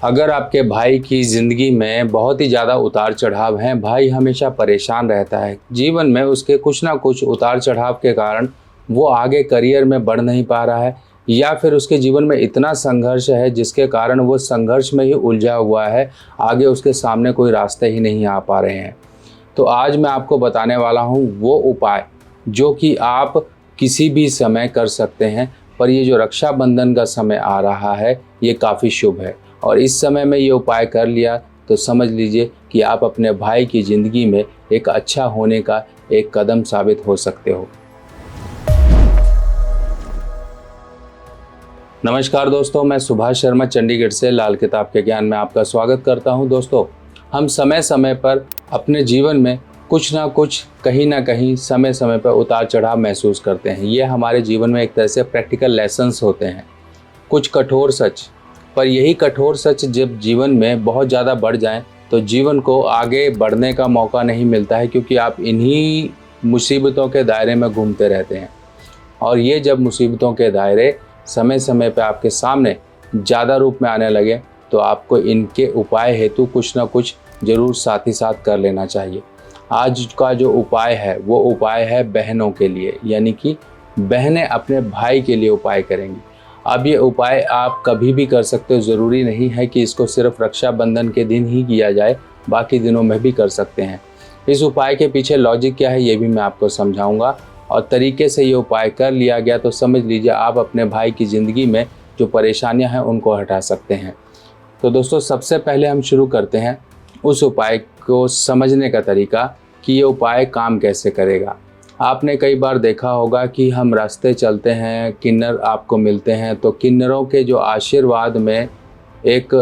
अगर आपके भाई की ज़िंदगी में बहुत ही ज़्यादा उतार चढ़ाव हैं, भाई हमेशा परेशान रहता है, जीवन में उसके कुछ ना कुछ उतार चढ़ाव के कारण वो आगे करियर में बढ़ नहीं पा रहा है, या फिर उसके जीवन में इतना संघर्ष है जिसके कारण वो संघर्ष में ही उलझा हुआ है, आगे उसके सामने कोई रास्ते ही नहीं आ पा रहे हैं। तो आज मैं आपको बताने वाला हूँ वो उपाय जो कि आप किसी भी समय कर सकते हैं, पर ये जो रक्षाबंधन का समय आ रहा है ये काफ़ी शुभ है, और इस समय में ये उपाय कर लिया तो समझ लीजिए कि आप अपने भाई की ज़िंदगी में एक अच्छा होने का एक कदम साबित हो सकते हो। नमस्कार दोस्तों, मैं सुभाष शर्मा चंडीगढ़ से लाल किताब के ज्ञान में आपका स्वागत करता हूं। दोस्तों, हम समय समय पर अपने जीवन में कुछ ना कुछ कहीं ना कहीं समय समय पर उतार चढ़ाव महसूस करते हैं। ये हमारे जीवन में एक तरह से प्रैक्टिकल लेसन्स होते हैं, कुछ कठोर सच। पर यही कठोर सच जब जीवन में बहुत ज़्यादा बढ़ जाएं तो जीवन को आगे बढ़ने का मौका नहीं मिलता है, क्योंकि आप इन्हीं मुसीबतों के दायरे में घूमते रहते हैं। और ये जब मुसीबतों के दायरे समय समय पर आपके सामने ज़्यादा रूप में आने लगे तो आपको इनके उपाय हेतु कुछ ना कुछ ज़रूर साथ ही साथ कर लेना चाहिए। आज का जो उपाय है वो उपाय है बहनों के लिए, यानी कि बहनें अपने भाई के लिए उपाय करेंगी। अब ये उपाय आप कभी भी कर सकते हो, ज़रूरी नहीं है कि इसको सिर्फ रक्षाबंधन के दिन ही किया जाए, बाकी दिनों में भी कर सकते हैं। इस उपाय के पीछे लॉजिक क्या है ये भी मैं आपको समझाऊंगा, और तरीके से ये उपाय कर लिया गया तो समझ लीजिए आप अपने भाई की ज़िंदगी में जो परेशानियां हैं उनको हटा सकते हैं। तो दोस्तों, सबसे पहले हम शुरू करते हैं उस उपाय को समझने का तरीका कि ये उपाय काम कैसे करेगा। आपने कई बार देखा होगा कि हम रास्ते चलते हैं, किन्नर आपको मिलते हैं, तो किन्नरों के जो आशीर्वाद में एक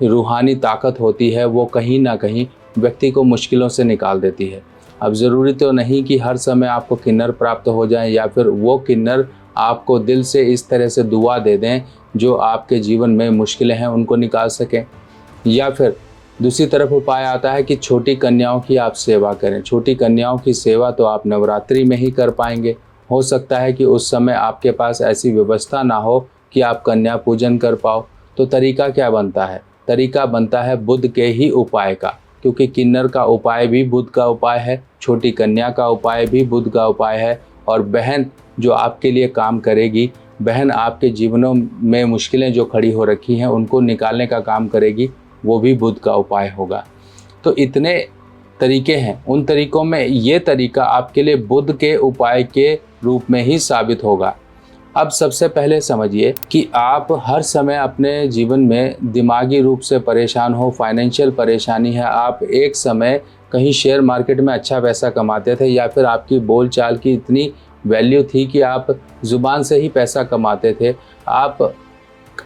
रूहानी ताकत होती है वो कहीं ना कहीं व्यक्ति को मुश्किलों से निकाल देती है। अब ज़रूरी तो नहीं कि हर समय आपको किन्नर प्राप्त हो जाएं, या फिर वो किन्नर आपको दिल से इस तरह से दुआ दे दें जो आपके जीवन में मुश्किलें हैं उनको निकाल सकें। या फिर दूसरी तरफ उपाय आता है कि छोटी कन्याओं की आप सेवा करें। छोटी कन्याओं की सेवा तो आप नवरात्रि में ही कर पाएंगे। हो सकता है कि उस समय आपके पास ऐसी व्यवस्था ना हो कि आप कन्या पूजन कर पाओ। तो तरीका क्या बनता है? तरीका बनता है बुध के ही उपाय का, क्योंकि किन्नर का उपाय भी बुध का उपाय है, छोटी कन्या का उपाय भी बुध का उपाय है, और बहन जो आपके लिए काम करेगी, बहन आपके जीवनों में मुश्किलें जो खड़ी हो रखी हैं उनको निकालने का काम करेगी, वो भी बुध का उपाय होगा। तो इतने तरीके हैं, उन तरीकों में ये तरीका आपके लिए बुध के उपाय के रूप में ही साबित होगा। अब सबसे पहले समझिए कि आप हर समय अपने जीवन में दिमागी रूप से परेशान हो, फाइनेंशियल परेशानी है, आप एक समय कहीं शेयर मार्केट में अच्छा पैसा कमाते थे, या फिर आपकी बोलचाल की इतनी वैल्यू थी कि आप ज़ुबान से ही पैसा कमाते थे। आप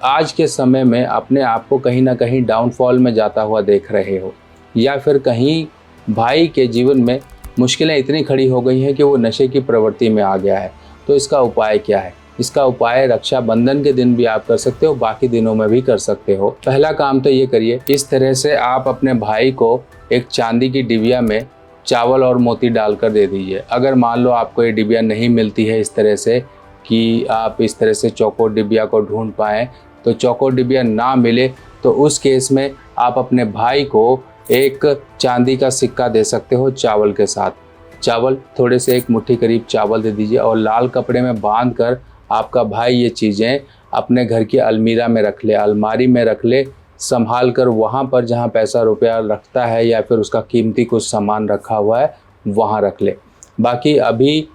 आज के समय में अपने आप को कहीं ना कहीं डाउनफॉल में जाता हुआ देख रहे हो, या फिर कहीं भाई के जीवन में मुश्किलें इतनी खड़ी हो गई हैं कि वो नशे की प्रवृत्ति में आ गया है। तो इसका उपाय क्या है? इसका उपाय रक्षाबंधन के दिन भी आप कर सकते हो, बाकी दिनों में भी कर सकते हो। पहला काम तो ये करिए, इस तरह से आप अपने भाई को एक चांदी की डिबिया में चावल और मोती डालकर दे दीजिए। अगर मान लो आपको ये डिबिया नहीं मिलती है इस तरह से कि आप इस तरह से चौकोर डिबिया को ढूंढ पाएँ, तो चौकोर डिबिया ना मिले तो उस केस में आप अपने भाई को एक चांदी का सिक्का दे सकते हो चावल के साथ। चावल थोड़े से एक मुट्ठी करीब चावल दे दीजिए, और लाल कपड़े में बांध कर आपका भाई ये चीज़ें अपने घर की अलमीरा में रख ले, अलमारी में रख ले, संभाल कर वहाँ पर जहाँ पैसा रुपया रखता है या फिर उसका कीमती कुछ सामान रखा हुआ है वहाँ रख ले। बाकी अभी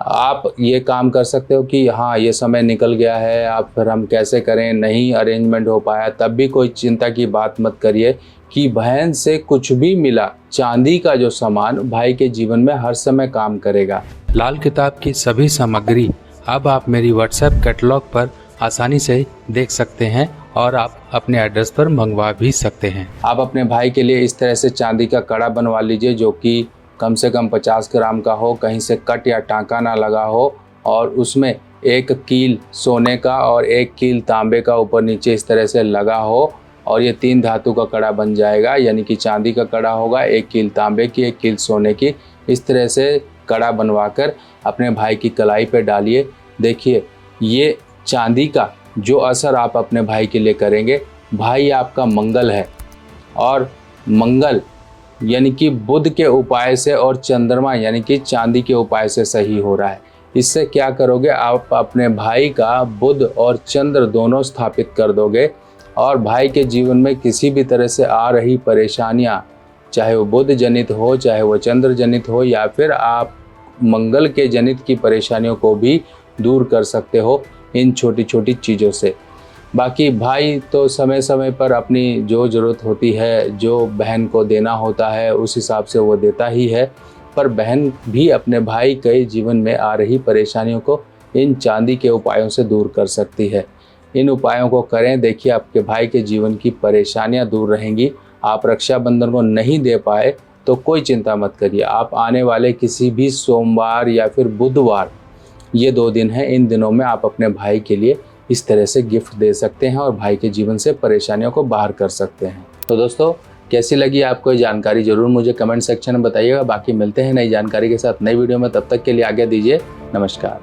आप ये काम कर सकते हो कि हाँ ये समय निकल गया है, आप फिर हम कैसे करें, नहीं अरेंजमेंट हो पाया, तब भी कोई चिंता की बात मत करिए कि बहन से कुछ भी मिला, चांदी का जो सामान भाई के जीवन में हर समय काम करेगा। लाल किताब की सभी सामग्री अब आप मेरी व्हाट्सएप कैटलॉग पर आसानी से देख सकते हैं, और आप अपने एड्रेस पर मंगवा भी सकते हैं। आप अपने भाई के लिए इस तरह से चांदी का कड़ा बनवा लीजिए जो कि कम से कम 50 ग्राम का हो, कहीं से कट या टाँका ना लगा हो, और उसमें एक कील सोने का और एक कील तांबे का ऊपर नीचे इस तरह से लगा हो, और ये 3 धातु का कड़ा बन जाएगा, यानी कि चांदी का कड़ा होगा, एक कील तांबे की, एक कील सोने की। इस तरह से कड़ा बनवाकर अपने भाई की कलाई पे डालिए। देखिए, ये चांदी का जो असर आप अपने भाई के लिए करेंगे भाई आपका मंगल है, और मंगल यानी कि बुध के उपाय से और चंद्रमा यानी कि चांदी के उपाय से सही हो रहा है। इससे क्या करोगे, आप अपने भाई का बुध और चंद्र दोनों स्थापित कर दोगे, और भाई के जीवन में किसी भी तरह से आ रही परेशानियां, चाहे वो बुध जनित हो, चाहे वो चंद्र जनित हो, या फिर आप मंगल के जनित की परेशानियों को भी दूर कर सकते हो इन छोटी छोटी चीज़ों से। बाकी भाई तो समय समय पर अपनी जो ज़रूरत होती है, जो बहन को देना होता है, उस हिसाब से वो देता ही है, पर बहन भी अपने भाई के जीवन में आ रही परेशानियों को इन चांदी के उपायों से दूर कर सकती है। इन उपायों को करें, देखिए आपके भाई के जीवन की परेशानियां दूर रहेंगी। आप रक्षाबंधन को नहीं दे पाए तो कोई चिंता मत करिए, आप आने वाले किसी भी सोमवार या फिर बुधवार, ये 2 दिन हैं, इन दिनों में आप अपने भाई के लिए इस तरह से गिफ्ट दे सकते हैं और भाई के जीवन से परेशानियों को बाहर कर सकते हैं। तो दोस्तों, कैसी लगी आपको ये जानकारी ज़रूर मुझे कमेंट सेक्शन में बताइएगा। बाकी मिलते हैं नई जानकारी के साथ नई वीडियो में, तब तक के लिए आज्ञा दीजिए। नमस्कार।